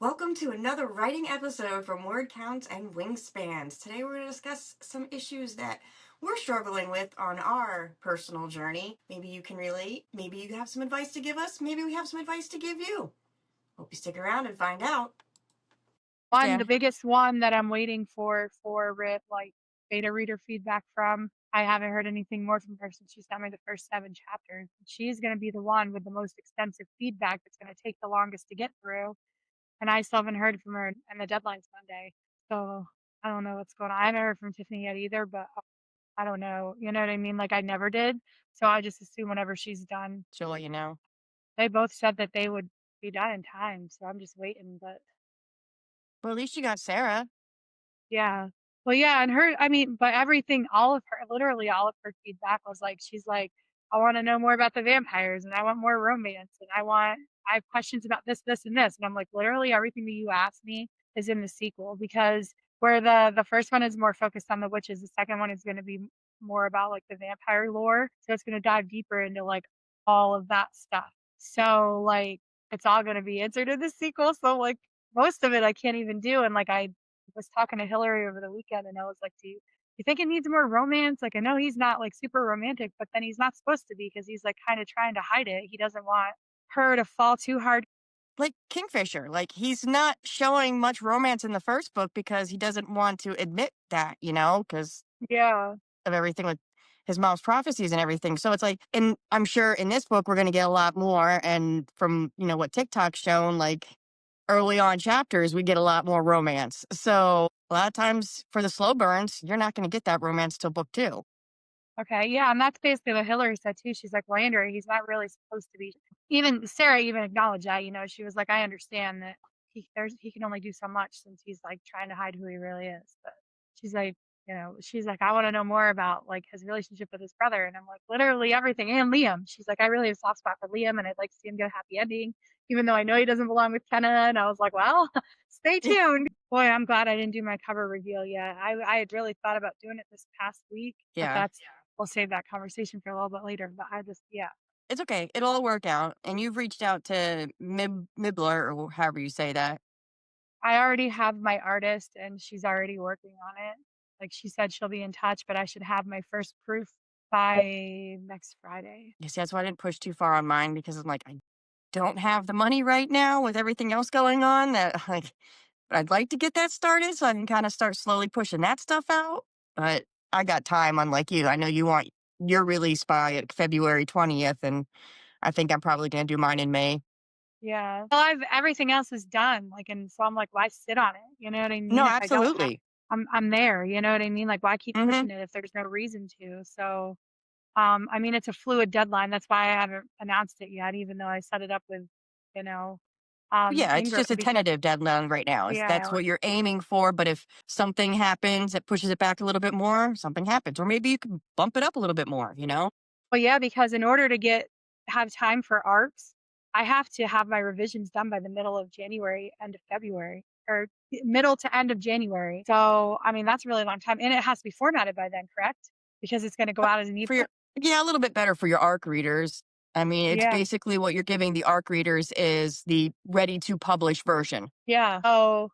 Welcome to another writing episode from Word Counts and Wingspans. Today we're going to discuss some issues that we're struggling with on our personal journey. Maybe you can relate. Maybe you have some advice to give us. Maybe we have some advice to give you. Hope you stick around and find out. The biggest one that I'm waiting for like beta reader feedback from. I haven't heard anything more from her since she sent me the first 7 chapters. She's gonna be the one with the most extensive feedback that's gonna take the longest to get through, and I still haven't heard from her, and the deadline's Monday. So, I don't know what's going on. I haven't heard from Tiffany yet either, but I don't know, you know what I mean? Like, I never did, so I just assume whenever she's done. She'll let you know. They both said that they would be done in time, so I'm just waiting, but Well, at least you got Sarah. yeah. Well, yeah, and her I mean, but everything all of her literally all of her feedback was like, she's like, "I wanna know more about the vampires, and I want more romance, and I have questions about this, this, and this," and I'm like, "Literally everything that you asked me is in the sequel," because where the first one is more focused on the witches, the second one is gonna be more about, like, the vampire lore, so it's gonna dive deeper into, like, all of that stuff. So, like, it's all gonna be answered in the sequel, so, like, most of it I can't even do, and, like, I was talking to Hillary over the weekend and I was like, "Do you think it needs more romance?" Like, I know he's not, like, super romantic, but then he's not supposed to be because he's, like, kinda trying to hide it. He doesn't want her to fall too hard. Like Kingfisher, like he's not showing much romance in the first book because he doesn't want to admit that, because Yeah. of everything with his mom's prophecies and everything. So it's like, and I'm sure in this book we're going to get a lot more. And from what TikTok's shown, like early on chapters, we get a lot more romance. So a lot of times for the slow burns, you're not going to get that romance till book two. Okay, yeah, and that's basically what Hillary said too. She's like, "Well, Andrew, he's not really supposed to be." Even Sarah even acknowledged that, she was like, "I understand that he can only do so much since he's, like, trying to hide who he really is." But she's like, she's like, "I wanna know more about, like, his relationship with his brother," and I'm like, "Literally everything, and Liam." She's like, "I really have a soft spot for Liam, and I'd like to see him get a happy ending, even though I know he doesn't belong with Kenna," and I was like, "Well, stay tuned." Boy, I'm glad I didn't do my cover reveal yet. I had really thought about doing it this past week, but Yeah. that's we'll save that conversation for a little bit later, but I just yeah. It's okay. It'll all work out. And you've reached out to Mibler or however you say that. I already have my artist and she's already working on it. Like, she said she'll be in touch, but I should have my first proof by next Friday. You see, that's why I didn't push too far on mine because I'm like, I don't have the money right now with everything else going on that like I'd like to get that started so I can kind of start slowly pushing that stuff out. But I got time, unlike you. I know you want your release by February 20th, and I think I'm probably going to do mine in May. Yeah. Well, I've everything else is done, like, and so I'm like, "Why sit on it?" You know what I No, mean? If I don't have absolutely. I'm there, you know what I mean? Like, why keep Hmm. pushing it if there's no reason to? So, I mean, it's a fluid deadline. That's why I haven't announced it yet, even though I set it up with, you know, Yeah, it's Ingram just a because tentative deadline right now. That's yeah. what you're aiming for. But if something happens that pushes it back a little bit more, something happens. Or maybe you can bump it up a little bit more. Well, yeah, because in order to have time for arcs, I have to have my revisions done by the middle of January, end of February, or middle to end of January. So, I mean, that's a really long time, and it has to be formatted by then, correct? Because it's gonna go out as an For your ebook? Yeah, a little bit better for your ARC readers. I mean, it's Yeah, basically what you're giving the ARC readers is the ready to publish version. yeah. So,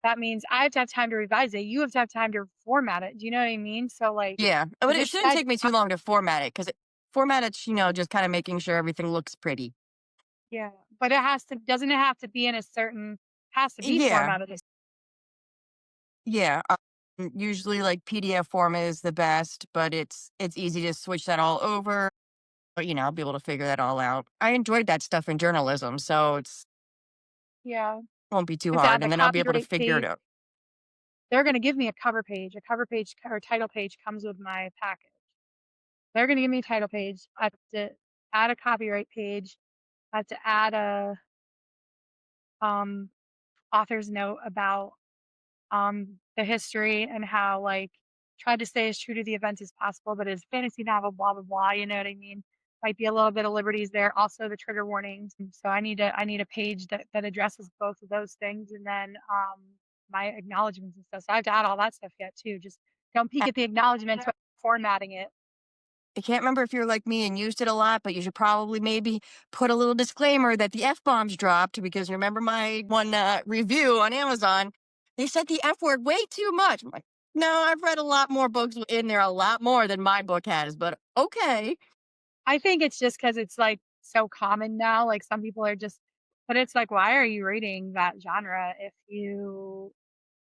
that means I have to have time to revise it, you have to have time to format it, do you know what I mean? So, like, Yeah, but if it it's shouldn't said take me too long to format it because format it's just kind of making sure everything looks pretty. yeah, but it has to doesn't it have to be in a certain has to be Yeah, formatted as yeah. Usually, like PDF format is the best, but it's easy to switch that all over. But I'll be able to figure that all out. I enjoyed that stuff in journalism, so it's yeah. won't be too I have to add hard, the and then I'll be able to copyright figure it page. out. They're gonna give me a cover page. A cover page or title page comes with my package. They're gonna give me a title page. I have to add a copyright page. I have to add a, um, author's note about, the history and how, like, tried to stay as true to the events as possible, but it's fantasy novel, blah, blah, blah, you know what I mean? Might be a little bit of liberties there. Also the trigger warnings. And so I need a page that addresses both of those things and then, my acknowledgments and stuff. So I have to add all that stuff yet too. Just don't peek at the acknowledgments when formatting it. I can't remember if you're like me and used it a lot, but you should probably maybe put a little disclaimer that the F bombs dropped because remember my one review on Amazon? They said the F word way too much. I'm like, no, I've read a lot more books in there, a lot more than my book has, but okay. I think it's just because it's, like, so common now, like, some people are just but it's like, why are you reading that genre if you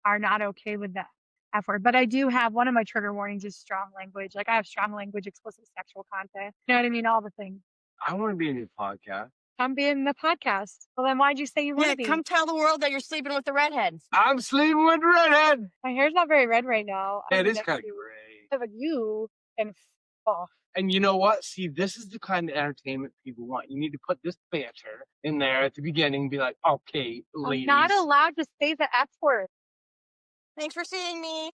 are not okay with the F word? But I do have one of my trigger warnings is strong language, like, I have strong language, explicit sexual content, you know what I mean? All the things. I wanna be in your podcast. I'm being the podcast. Well, then why'd you say you wanna Yeah, be? come tell the world that you're sleeping with the redheads. I'm sleeping with redhead. My hair's not very red right now. I It do is next kinda year. gray. Yeah, but you and off. And you know what? See, this is the kind of entertainment people want. You need to put this banter in there at the beginning, be like, "Okay, I'm not ladies." allowed to say the F word. Thanks for seeing me.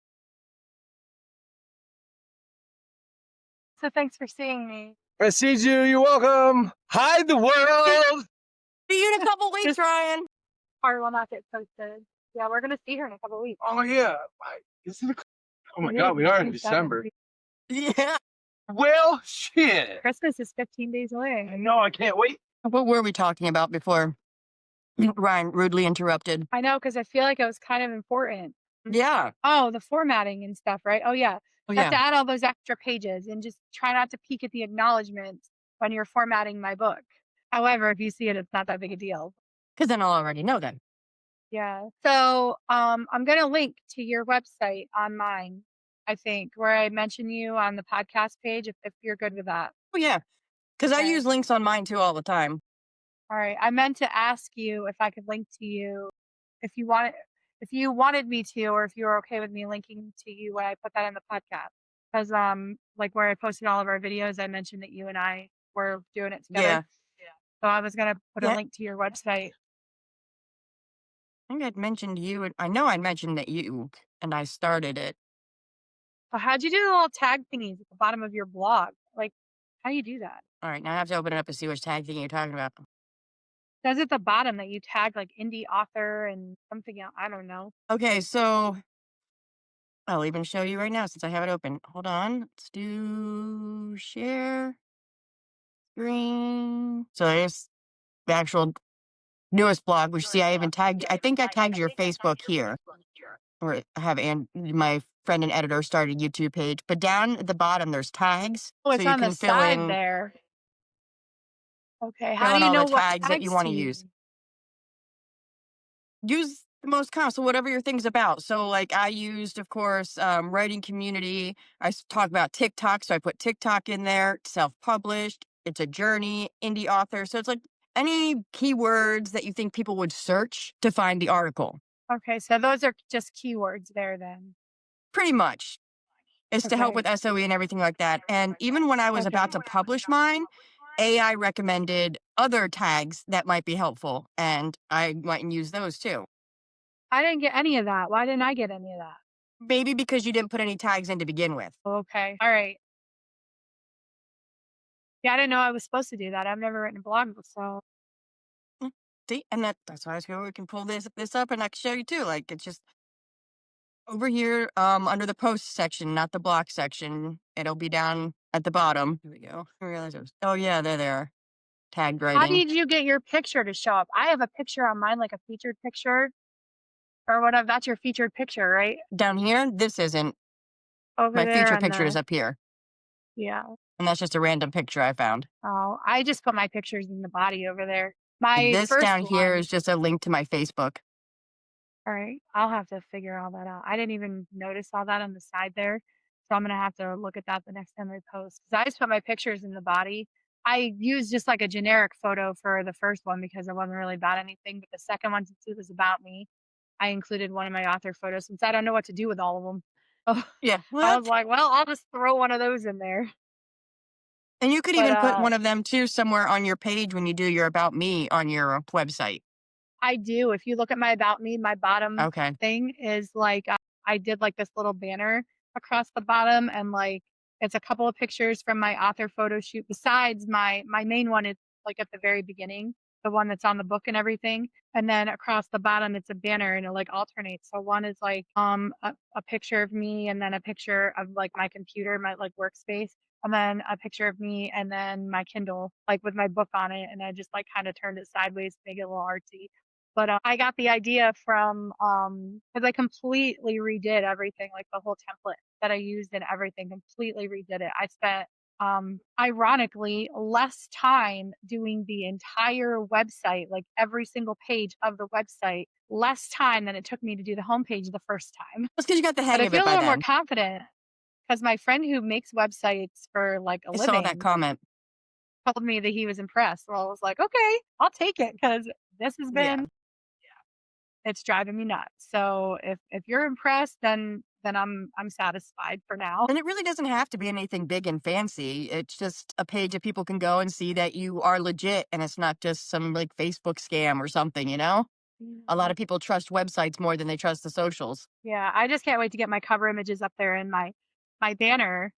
So thanks for seeing me. I see you. You're welcome. Hi, the world. See you in a couple weeks, This Ryan. part will not get posted. Yeah, we're gonna see her in a couple weeks. Oh yeah. Is it? Oh my It God, is. we It's are in 27. December. Yeah. Well, shit. Christmas is 15 days I away. know. I can't wait. What were we talking about before Ryan rudely interrupted? I know because I feel like it was kind of important. Yeah. Oh, the formatting and stuff, right? Oh, yeah. Oh, You have yeah. to add all those extra pages and just try not to peek at the acknowledgments when you're formatting my book. However, if you see it, it's not that big a deal. Because then I'll already know then. Yeah. So, I'm gonna link to your website on mine, I think, where I mention you on the podcast page if you're good with that. Oh, yeah. Because I Okay. use links on mine too all the time. All right. I meant to ask you if I could link to you if you wanted if you wanted me to, or if you were okay with me linking to you when I put that in the podcast. Because like where I posted all of our videos, I mentioned that you and I were doing it together. Yeah. Yeah. So I was gonna put a Yeah. link to your website. I think I'd mentioned you. And I know I mentioned that you and I started it. So how'd you do the little tag thingies at the bottom of your blog? Like, how do you do that? All right. Now I have to open it up to see which tag thing you're talking about. Says at the bottom that you tag like indie author and something else. I don't know. Okay. So I'll even show you right now since I have it open. Hold on. Let's do share screen. So there's the actual newest blog, which see, I even tagged, I think I tagged your Facebook here, or I have my friend and editor started a YouTube page. But down at the bottom, there's tags. Oh, So it's you on the can fill side in, there. Okay. fill How do in you all the know what tags that you tags want to to use? use. Use the most common. So whatever your thing's about. So like I used, of course, writing community. Talk about TikTok. So I put TikTok in there, self-published. It's a journey, indie author. So it's like any keywords that you think people would search to find the article. Okay, so those are just keywords there then. Pretty much. Is to help Okay. with SOE and everything like that. And even when I was about Okay. to publish mine, AI recommended other tags that might be helpful, and I went and used those too. I didn't get any of that. Why didn't I get any of that? Maybe because you didn't put any tags in to begin with. Okay. All right. Yeah, I didn't know I was supposed to do that. I've never written a blog, so Mm, See, and that's why I was going. We can pull this up, and I can show you too. Like it's just over here, under the post section, not the block section. It'll be down at the bottom. Here we go. I realize it was. Oh yeah, there they are. Tagged how writing did you get your picture to show up? I have a picture on mine, like a featured picture or whatever. That's your featured picture, right? down here. This isn't Over my there feature on picture is the up here. yeah. And that's just a random picture I found. Oh, I just put my pictures in the body over there. My This first down here one. is just a link to my Facebook. All right, I'll have to figure all that out. I didn't even notice all that on the side there, so I'm gonna have to look at that the next time I post. Cause I just put my pictures in the body. I used just like a generic photo for the first one because it wasn't really about anything, but the second one, since it was about me, I included one of my author photos since I don't know what to do with all of them. Oh, Yeah. Well, I was like, well, I'll just throw one of those in there. and you could But even put one of them too somewhere on your page when you do your About Me on your website. I do. If you look at my about me, my bottom Okay. thing is like I did like this little banner across the bottom and like it's a couple of pictures from my author photo shoot besides my main one is like at the very beginning, the one that's on the book and everything. And then across the bottom it's a banner and it like alternates. So one is like a picture of me and then a picture of like my computer, my like workspace. and then a picture of me, and then my Kindle, like with my book on it. And I just like kind of turned it sideways to make it a little artsy. But I got the idea from, because I completely redid everything, like the whole template that I used and everything, completely redid it. I spent, ironically, less time doing the entire website, like every single page of the website, less time than it took me to do the homepage the first time. That's because you got the But hang I of it feel a by little more then. confident because my friend who makes websites for like a I saw that living comment. told me that he was impressed. Well, I was like, okay, I'll take it because this has Yeah. been, it's driving me nuts. So if you're impressed, then I'm satisfied for now. And it really doesn't have to be anything big and fancy. It's just a page that people can go and see that you are legit and it's not just some like Facebook scam or something, you know? A lot Mhm. of people trust websites more than they trust the socials. Yeah, I just can't wait to get my cover images up there and my banner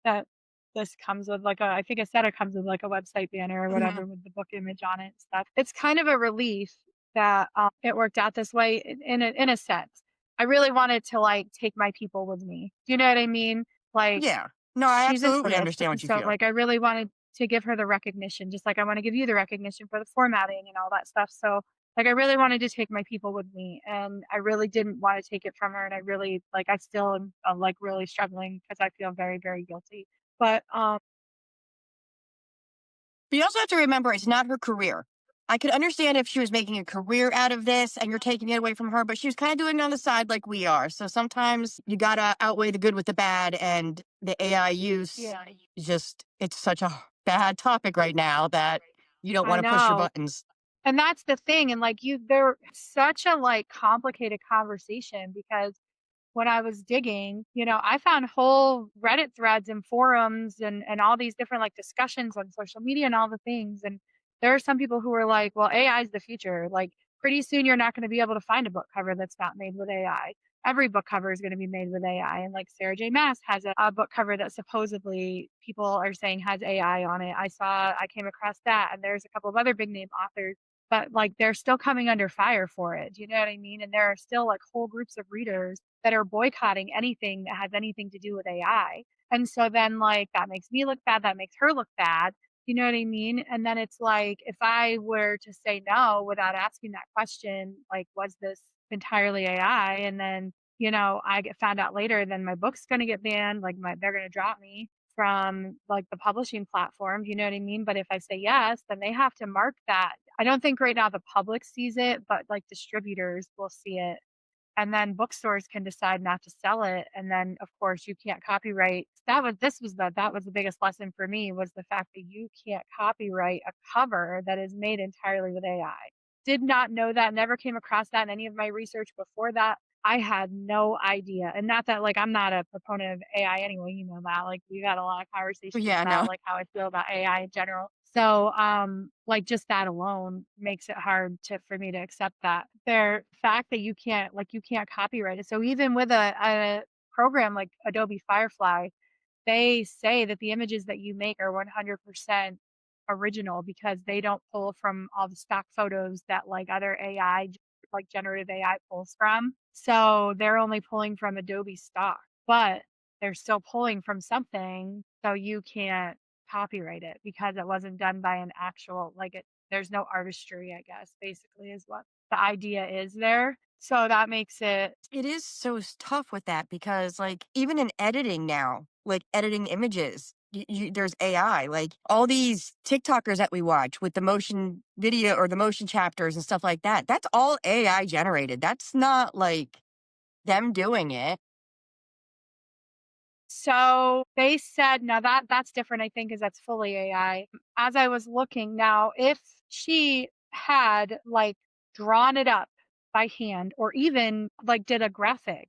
that this comes with, like a, I think I said it comes with like a website banner or Mhm. whatever with the book image on it and stuff. It's kind of a relief that it worked out this way in a sense. I really wanted to like take my people with me. Do you know what I mean? Like Yeah. No, I she's an absolutely artist, understand and what you so feel. like I really wanted to give her the recognition, just like I want to give you the recognition for the formatting and all that stuff. So like I really wanted to take my people with me, and I really didn't want to take it from her, and I really like I still am like really struggling because I feel very very guilty. But But you also have to remember it's not her career. I could understand if she was making a career out of this and you're taking it away from her, but she was kind of doing it on the side like we are. So sometimes you got to outweigh the good with the bad. And the AI use yeah, is just, it's such a bad topic right now that you don't I want to push your know. buttons. And that's the thing, and like you, they're such a like complicated conversation because when I was digging, I found whole Reddit threads and forums and all these different like discussions on social media and all the things. And there are some people who are like, well, AI is the future. Like pretty soon you're not going to be able to find a book cover that's not made with AI. Every book cover is going to be made with AI. And like Sarah J. Maas has a book cover that supposedly people are saying has AI on it. I came across that. And there's a couple of other big name authors, but like they're still coming under fire for it. Do you know what I mean? And there are still like whole groups of readers that are boycotting anything that has anything to do with AI. And so then like that makes me look bad, that makes her look bad. You know what I mean? And then it's like if I were to say no without asking that question, like was this entirely AI? And then, I get found out later, then my book's gonna get banned, like they're gonna drop me from like the publishing platform. Do you know what I mean? But if I say yes, then they have to mark that. I don't think right now the public sees it, but like distributors will see it, and then bookstores can decide not to sell it, and then of course you can't copyright. That was the biggest lesson for me, was the fact that you can't copyright a cover that is made entirely with AI. Did not know that, never came across that in any of my research before that. I had no idea. And not that like I'm not a proponent of AI anyway, that. Like we got a lot of conversations Yeah, about no. like how I feel about AI in general. So like just that alone makes it hard to for me to accept that. Their fact that you can't copyright it. So even with a program like Adobe Firefly, they say that the images that you make are 100% original because they don't pull from all the stock photos that like other AI, like generative AI pulls from. So they're only pulling from Adobe stock, but they're still pulling from something. So you can't copyright it because it wasn't done by an actual, like there's no artistry, I guess, basically is what the idea is there. So that makes it. It is so tough with that because, like, even in editing now, like editing images, there's AI. Like all these TikTokers that we watch with the motion video or the motion chapters and stuff like that. That's all AI generated. That's not like them doing it. So they said, now that's different, I think, is that's fully AI. As I was looking now, if she had like drawn it up by hand or even like did a graphic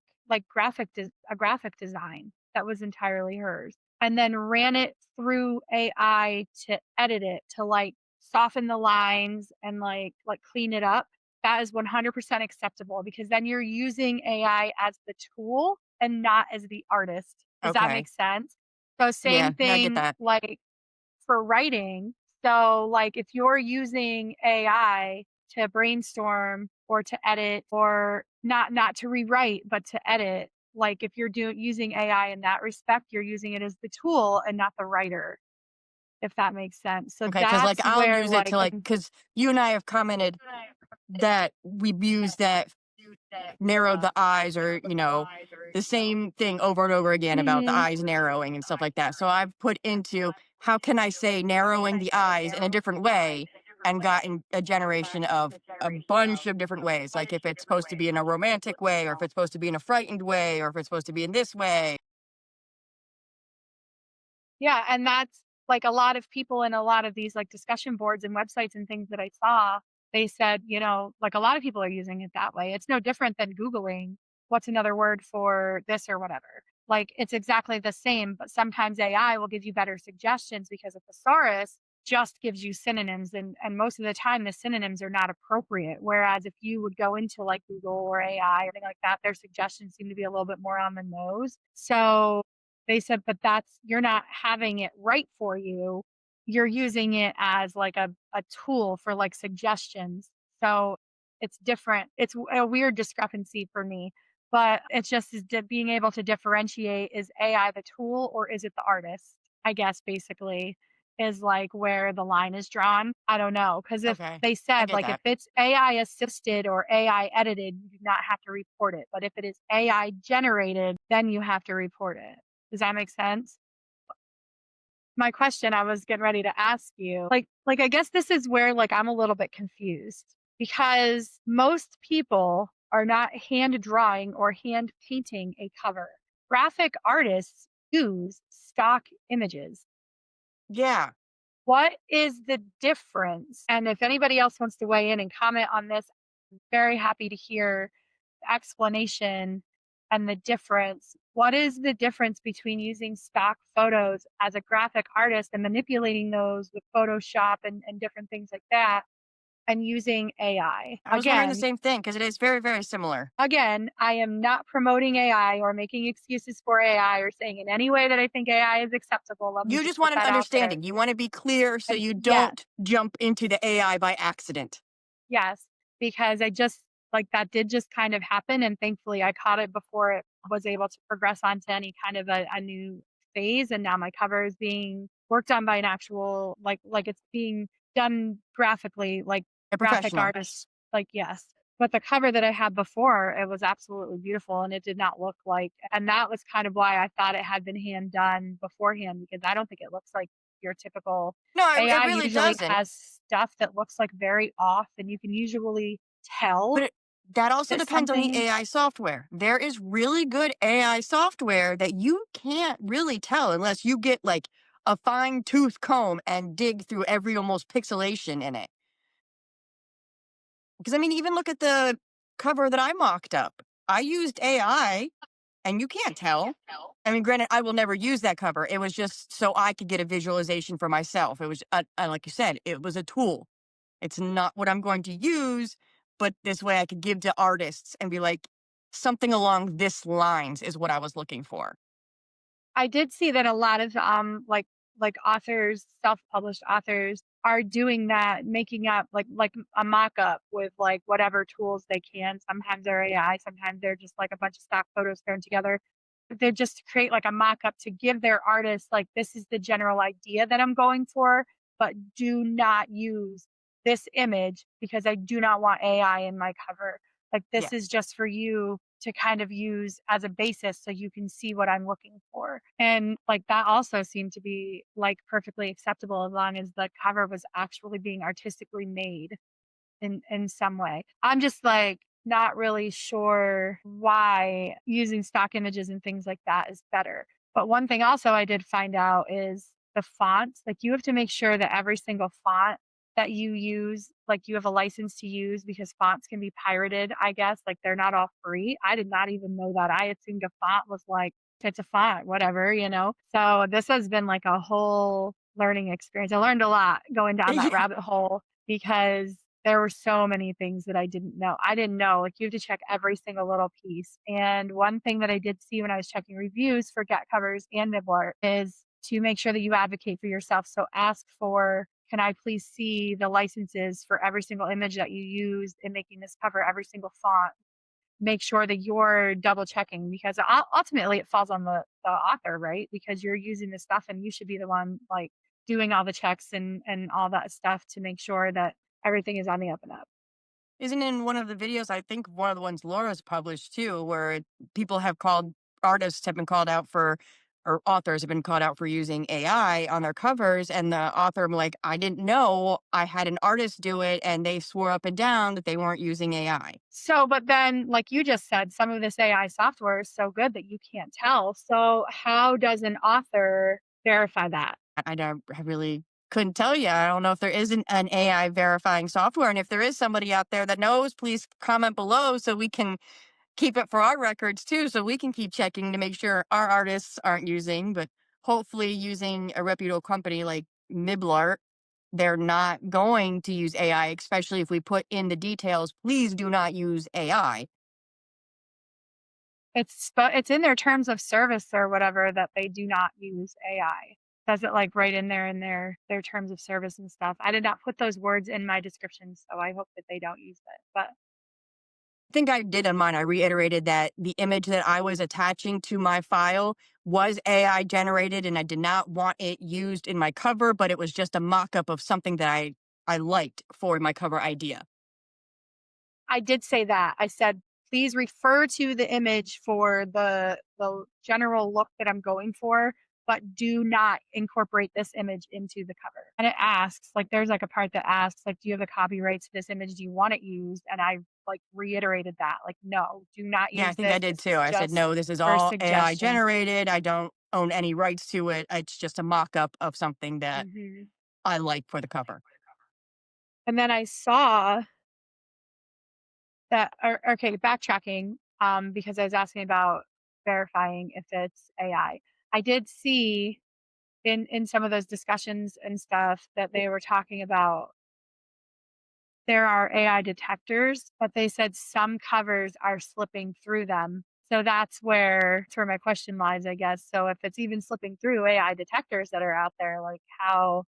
design that was entirely hers and then ran it through AI to edit it to like soften the lines and like clean it up, that is 100% acceptable because then you're using AI as the tool and not as the artist. Does that Okay. make sense? So Yeah, same yeah, I get thing that. like for writing. So like if you're using AI to brainstorm or to edit or not to rewrite but to edit, like if you're using AI in that respect, you're using it as the tool and not the writer, if that makes sense. So Okay, because like that's I'll where use it like to like because you and I have commented that we've used that narrowed the eyes or the same thing over and over again about the Mhm. eyes narrowing and stuff like that. So I've put into how can I say narrowing the eyes in a different way and gotten a generation of a bunch of different ways, like if it's supposed to be in a romantic way or if it's supposed to be in a frightened way or if it's supposed to be in this way. Yeah, and that's like a lot of people in a lot of these like discussion boards and websites and things that I saw, they said, like a lot of people are using it that way. It's no different than Googling what's another word for this or whatever. Like it's exactly the same, but sometimes AI will give you better suggestions because a thesaurus just gives you synonyms and most of the time the synonyms are not appropriate. Whereas if you would go into like Google or AI or anything like that, their suggestions seem to be a little bit more on the nose. So they said, "But that's you're not having it right for you. You're using it as like a tool for like suggestions." So it's different. It's a weird discrepancy for me, but it's just being able to differentiate, is AI the tool or is it the artist? I guess basically is like where the line is drawn. I don't know, because if Okay, they I said get like if that. it's AI assisted or AI edited, you do not have to report it. But if it is AI generated, then you have to report it. Does that make sense? My question I was getting ready to ask you, like I guess this is where like I'm a little bit confused because most people are not hand drawing or hand painting a cover. Graphic artists use stock images. Yeah. What is the difference? And if anybody else wants to weigh in and comment on this, I'm very happy to hear explanation and the difference. What is the difference between using stock photos as a graphic artist and manipulating those with Photoshop and different things like that and using AI? I was wondering the same thing because it is very, very similar. Again, I am not promoting AI or making excuses for AI or saying in any way that I think AI is acceptable. Let me You just just put want an that out there. understanding. You want to be clear so And you yes, don't jump into the AI by accident. yes, because I just like that did just kind of happen, and thankfully I caught it before it was able to progress onto any kind of a new phase, and now my cover is being worked on by an actual like it's being done graphically, like A graphic professional. artists, like yes. But the cover that I had before, it was absolutely beautiful, and it did not look like, and that was kind of why I thought it had been hand done beforehand because I don't think it looks like your typical No, it AI really usually doesn't. has stuff that looks like very off, and you can usually But tell that also that depends on the something. AI software. There is really good AI software that you can't really tell unless you get like a fine tooth comb and dig through every almost pixelation in it. Because I mean, even look at the cover that I mocked up. I used AI and you can't tell. I mean, granted, I will never use that cover. It was just so I could get a visualization for myself. It was, like you said, it was a tool. It's not what I'm going to use, but this way I could give to artists and be like, something along this lines is what I was looking for. I did see that a lot of like authors, self-published authors are doing that, making up like a mock-up with like whatever tools they can. Sometimes they're AI, sometimes they're just like a bunch of stock photos thrown together. They just create like a mock-up to give their artist like this is the general idea that I'm going for, but do not use this image because I do not want AI in my cover. Like Yeah. this is just for you to kind of use as a basis so you can see what I'm looking for. And like that also seemed to be like perfectly acceptable as long as the cover was actually being artistically made in some way. I'm just like not really sure why using stock images and things like that is better. But one thing also I did find out is the fonts. Like you have to make sure that every single font that you use, like you have a license to use because fonts can be pirated, I guess. Like they're not all free. I did not even know that. I assumed a font was like it's a font, whatever. So this has been like a whole learning experience. I learned a lot going down that rabbit hole because there were so many things that I didn't know. I didn't know, like, you have to check every single little piece, and one thing that I did see when I was checking reviews for Get Covers and Nibbler is to make sure that you advocate for yourself. So ask for, "Can I please see the licenses for every single image that you used in making this cover, every single font?" make sure that you're double checking, because ultimately it falls on the author, right? Because you're using the stuff and you should be the one like doing all the checks and all that stuff to make sure that everything is on the up and up. Isn't in one of the videos, I think one of the ones Laura's published too, where people have called, artists have been called out for, or authors have been called out for using AI on their covers. And the author, like, I didn't know, I had an artist do it and they swore up and down that they weren't using AI. So, but then, like you just said, some of this AI software is so good that you can't tell. So, how does an author verify that? I really couldn't tell you. I don't know if there isn't an AI verifying software. And if there is somebody out there that knows, please comment below so we can keep it for our records too, so we can keep checking to make sure our artists aren't using, but hopefully using a reputable company like Miblar, they're not going to use AI, especially if we put in the details, please do not use AI. It's in their terms of service or whatever that they do not use AI. Says it like right in there in their terms of service and stuff. I did not put those words in my description, so I hope that they don't use it. But I think I did on mine. I reiterated that the image that I was attaching to my file was AI generated and I did not want it used in my cover, but it was just a mock up of something that I liked for my cover idea. I did say that. I said, please refer to the image for the general look that I'm going for, but do not incorporate this image into the cover. And it asks, like, there's like a part that asks, like, do you have the copyright to this image? Do you want it used? And I like reiterated that, like, no, do not Yeah, I use think I this. did This too. is I said, just no, this is for all AI suggestions. generated. I don't own any rights to it. It's just a mock up of something that Hmm. I like for the cover. And then I saw that, or, okay, backtracking, because I was asking about verifying if it's AI. I did see in some of those discussions and stuff that they were talking about there are AI detectors, but they said some covers are slipping through them. So that's where my question lies, I guess. So if it's even slipping through AI detectors that are out there, like how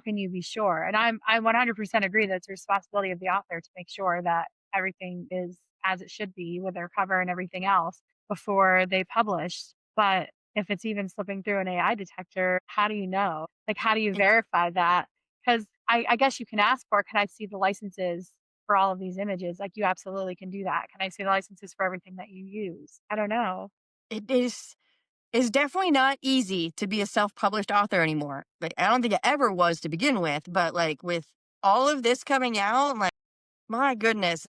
can you be sure? And I 100% agree that it's the responsibility of the author to make sure that everything is as it should be with their cover and everything else before they publish. But if it's even slipping through an AI detector, how do you know? Like, how do you It's verify that? 'Cause I guess you can ask for, "Can I see the licenses for all of these images?" Like, you absolutely can do that. "Can I see the licenses for everything that you use?" I don't know. it is definitely not easy to be a self-published author anymore. Like I don't think it ever was to begin with, but like with all of this coming out, like my goodness,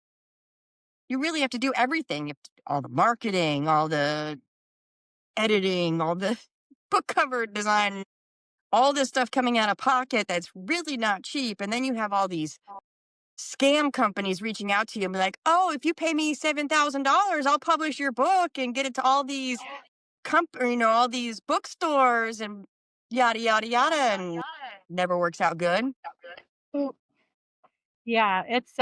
you really have to do everything. You have to, all the marketing, all the editing, all the book cover design, all this stuff coming out of pocket that's really not cheap. And then you have all these scam companies reaching out to you and be like, "Oh, if you pay me $7,000, I'll publish your book and get it to all these all these bookstores and yada yada yada," and never works out good. Ooh. Yeah, it's,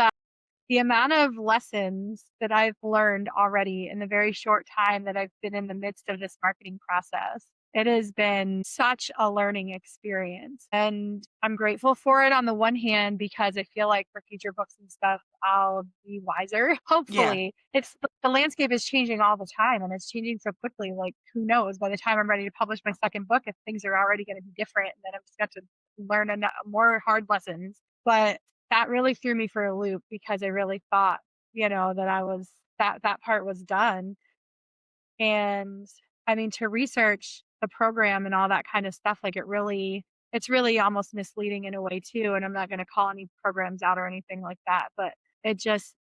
the amount of lessons that I've learned already in the very short time that I've been in the midst of this marketing process, it has been such a learning experience. And I'm grateful for it on the one hand because I feel like for future books and stuff, I'll be wiser. Yeah. Hopefully, it's the landscape is changing all the time and it's changing so quickly. Like, who knows? By the time I'm ready to publish my second book, if things are already going to be different, and then I'm just got to learn more hard lessons. But that really threw me for a loop because I really thought, that I was that part was done. And I mean, to research the program and all that kind of stuff, like it's really almost misleading in a way too. And I'm not going to call any programs out or anything like that, but it just,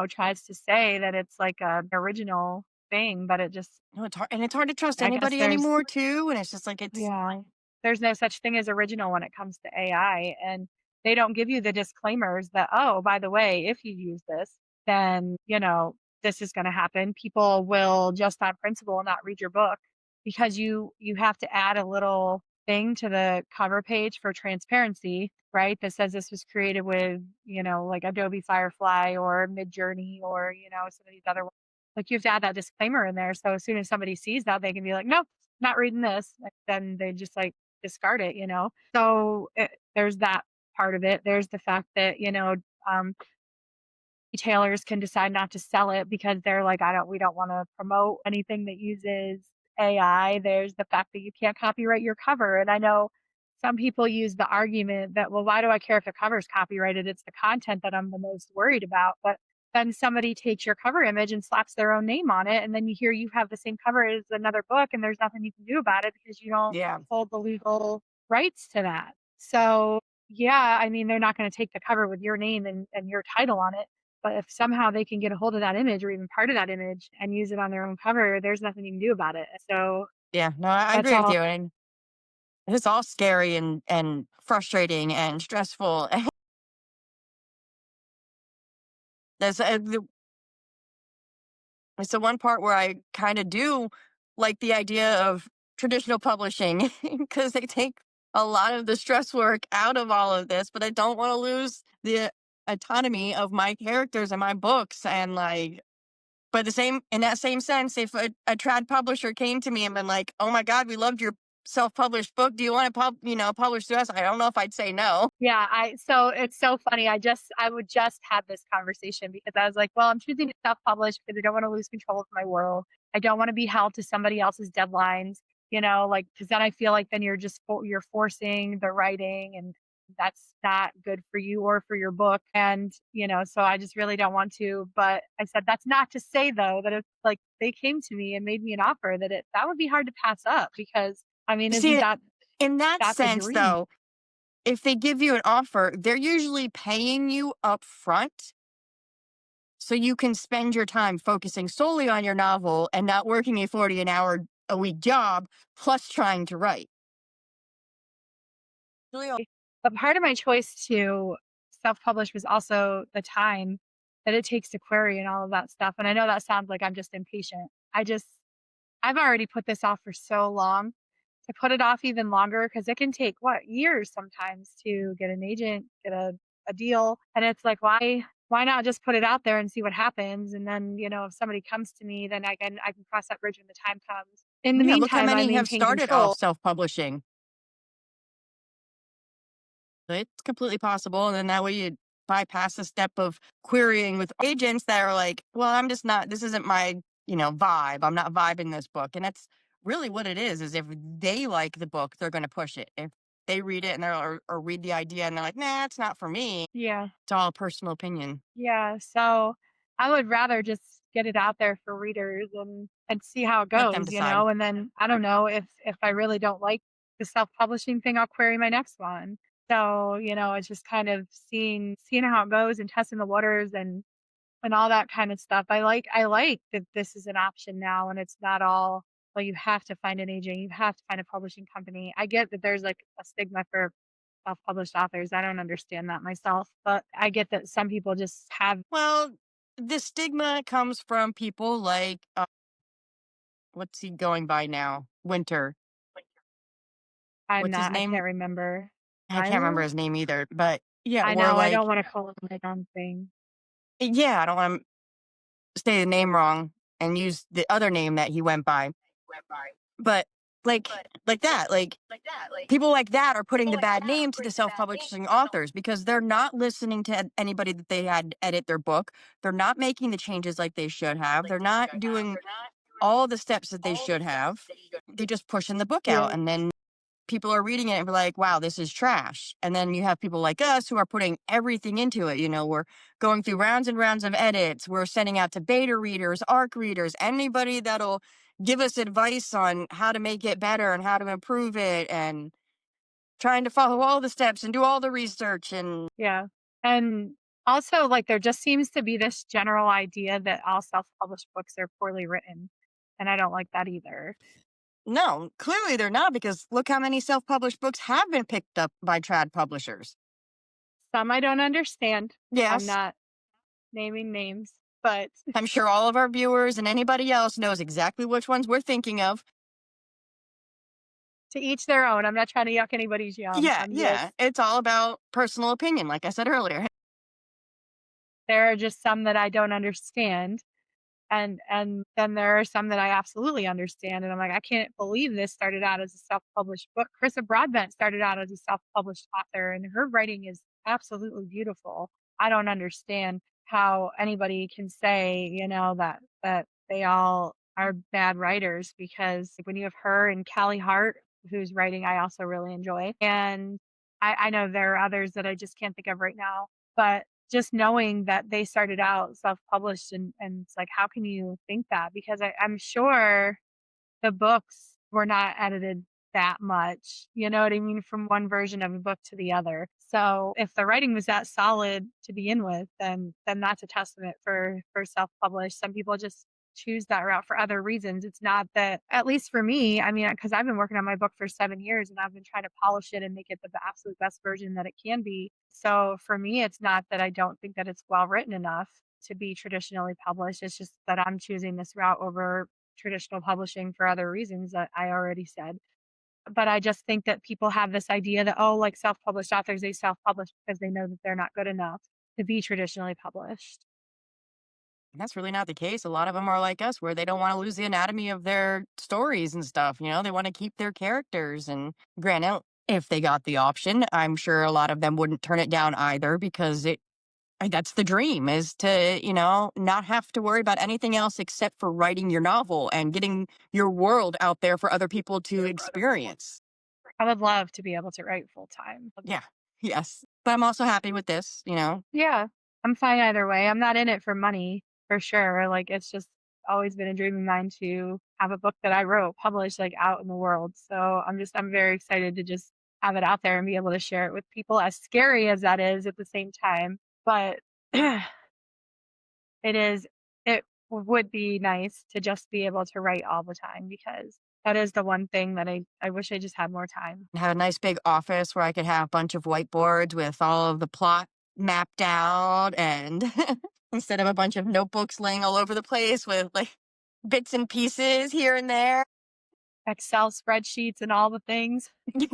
tries to say that it's like a original thing, but it just, No, it's hard, and it's hard to trust I guess anybody anymore too. And it's just like it's yeah, there's no such thing as original when it comes to AI, and they don't give you the disclaimers that, "Oh, by the way, if you use this, then, this is gonna happen." People will just on principle not read your book because you have to add a little thing to the cover page for transparency, right? That says this was created with, like Adobe Firefly or Midjourney or, some of these other ones. Like, you have to add that disclaimer in there, so as soon as somebody sees that, they can be like, "Nope, not reading this," like, then they just like discard it. So there's that part of it. There's the fact that, um, retailers can decide not to sell it because they're like, we don't want to promote anything that uses AI. There's the fact that you can't copyright your cover. And I know some people use the argument that, well, why do I care if the cover is copyrighted? It's the content that I'm the most worried about. But then somebody takes your cover image and slaps their own name on it. And then you have the same cover as another book, and there's nothing you can do about it because you don't Yeah. hold the legal rights to that. So, yeah, I mean, they're not going to take the cover with your name and your title on it. But if somehow they can get a hold of that image or even part of that image and use it on their own cover, there's nothing you can do about it. So Yeah. No, I that's agree with all. you. And it's all scary and frustrating and stressful. There's it's the one part where I kind of do like the idea of traditional publishing because they take a lot of the stress work out of all of this, but I don't want to lose the autonomy of my characters and my books. And like, but the same in that same sense, if a trad publisher came to me and been like, "Oh my God, we loved your self-published book. Do you want to publish to us?" I don't know if I'd say no. Yeah, so it's so funny. I would just have this conversation because I was like, well, I'm choosing to self-publish because I don't want to lose control of my world. I don't want to be held to somebody else's deadlines, like because then I feel like then you're forcing the writing, and that's not good for you or for your book. And so I just really don't want to. But I said that's not to say though that if like they came to me and made me an offer that would be hard to pass up because I mean, isn't See, that in that the sense, dream? though, if they give you an offer, they're usually paying you up front so you can spend your time focusing solely on your novel and not working a 40 an hour a week job plus trying to write. Really But part of my choice to self-publish was also the time that it takes to query and all of that stuff, and I know that sounds like I'm just impatient. I've already put this off for so long. To put it off even longer because it can take, what, years sometimes to get an agent, get a deal, and it's like, why not just put it out there and see what happens, and then, if somebody comes to me, then I can cross that bridge when the time comes. In the Yeah, look how meantime, I many have maintain started off control. self-publishing. So it's completely possible, and then that way you bypass the step of querying with agents that are like, "Well, I'm just not. This isn't my vibe. I'm not vibing this book." And that's really what it is. Is if they like the book, they're going to push it. If they read it and or read the idea and they're like, "Nah, it's not for me." Yeah. It's all personal opinion. Yeah, so I would rather just get it out there for readers and see how it Let them goes, decide. and then I don't know if I really don't like the self-publishing thing, I'll query my next one. So, it's just kind of seeing how it goes and testing the waters and all that kind of stuff. I like that this is an option now and it's not all, well, you have to find an agent, you have to find a publishing company. I get that there's like a stigma for self-published authors. I don't understand that myself, but I get that some people just have. Well, the stigma comes from people like what's he going by now? Winter. What's his I name? can't remember. I can't remember Tyler? his name either. But yeah, I we're know, I don't like, wanna call him the wrong thing. yeah, I don't want to say the name wrong and use the other name that he went by. But like that, like people like that are putting the bad name to the self-publishing authors because they're not listening to anybody that they had edit their book. They're not making the changes like they should have. They're not doing all the steps that they should have. They're just pushing the book Yeah, out and then people are reading it and be like, wow, this is trash. And then you have people like us who are putting everything into it. We're going through rounds and rounds of edits. We're sending out to beta readers, ARC readers, anybody that'll give us advice on how to make it better and how to improve it and trying to follow all the steps and do all the research. And yeah, and also, like, there just seems to be this general idea that all self-published books are poorly written, and I don't like that either. no, clearly they're not because look how many self published books have been picked up by trad publishers. Some I don't understand. I'm Yes, not naming names, but I'm sure all of our viewers and anybody else knows exactly which ones we're thinking of. to each their own. I'm not trying to yuck anybody's yum. Yeah, I'm just yeah. It's all about personal opinion, like I said earlier. there are just some that I don't understand. And then there are some that I absolutely understand, and I'm like, "I can't believe this started out as a self-published book." Carissa Broadbent started out as a self-published author, and her writing is absolutely beautiful. I don't understand how anybody can say, that they all are bad writers, because when you have her and Callie Hart, whose writing I also really enjoy, and I know there are others that I just can't think of right now, but just knowing that they started out self-published, and it's like, how can you think that? Because I'm sure the books were not edited that much, you know what I mean, from one version of a book to the other. So if the writing was that solid to begin with, then that's a testament for self-published. Some people just choose that route for other reasons. It's not that, at least for me, I mean, because I've been working on my book for 7 years and I've been trying to polish it and make it the absolute best version that it can be. So for me, it's not that I don't think that it's well written enough to be traditionally published. It's just that I'm choosing this route over traditional publishing for other reasons that I already said. But I just think that people have this idea that, oh, like self-published authors, they self-publish because they know that they're not good enough to be traditionally published. And that's really not the case. A lot of them are like us, where they don't want to lose the anatomy of their stories and stuff. They want to keep their characters. And granted, if they got the option, I'm sure a lot of them wouldn't turn it down either, because that's the dream, is to, not have to worry about anything else except for writing your novel and getting your world out there for other people to experience. I would love to be able to write full time. Yeah. Yes. But I'm also happy with this. Yeah, I'm fine either way. I'm not in it for money for sure. Like, it's just always been a dream of mine to have a book that I wrote published, like, out in the world. So I'm very excited to just have it out there and be able to share it with people, as scary as that is at the same time. But it is it would be nice to just be able to write all the time, because that is the one thing that I wish I just had more time. Have a nice big office where I could have a bunch of whiteboards with all of the plot mapped out, and instead of a bunch of notebooks laying all over the place with like bits and pieces here and there. Excel spreadsheets and all the things. Yeah,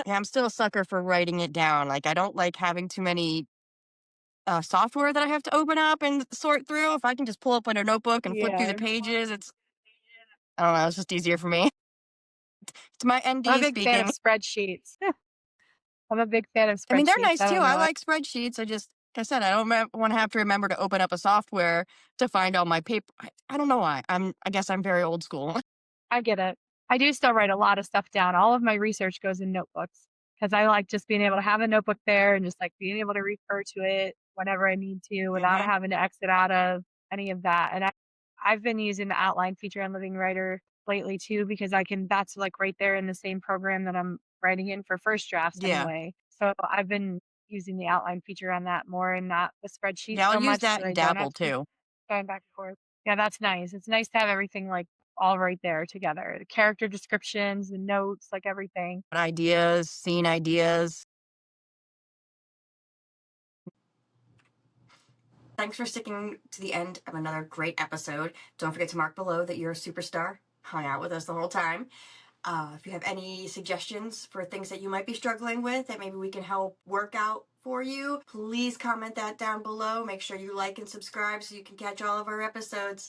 I'm still a sucker for writing it down. Like, I don't like having too many software that I have to open up and sort through. If I can just pull up on a notebook and flip through the Yeah. pages, I don't know, it's just easier for me. It's my I'm a ND big fan of speaking. spreadsheets. I'm a big fan of I mean, they're spreadsheets. nice I too. don't I know. like spreadsheets. Like I said, I don't want to have to remember to open up a software to find all my paper. I don't know why. I guess I'm very old school. I get it. I do still write a lot of stuff down. All of my research goes in notebooks, because I like just being able to have a notebook there and just like being able to refer to it whenever I need to without Hmm. having to exit out of any of that. And I've been using the outline feature on Living Writer lately too, because that's like right there in the same program that I'm writing in for first drafts Yeah. anyway. So I've been using the outline feature on that more, and not the spreadsheet Yeah, I'll so use much, that so and I don't have Dabble to keep too. going back and forth. Yeah, that's nice. It's nice to have everything like all right there together. The character descriptions, the notes, like everything. Ideas, scene ideas. Thanks for sticking to the end of another great episode. Don't forget to mark below that you're a superstar. Hung out with us the whole time. If you have any suggestions for things that you might be struggling with that maybe we can help work out for you, please comment that down below. Make sure you like and subscribe so you can catch all of our episodes.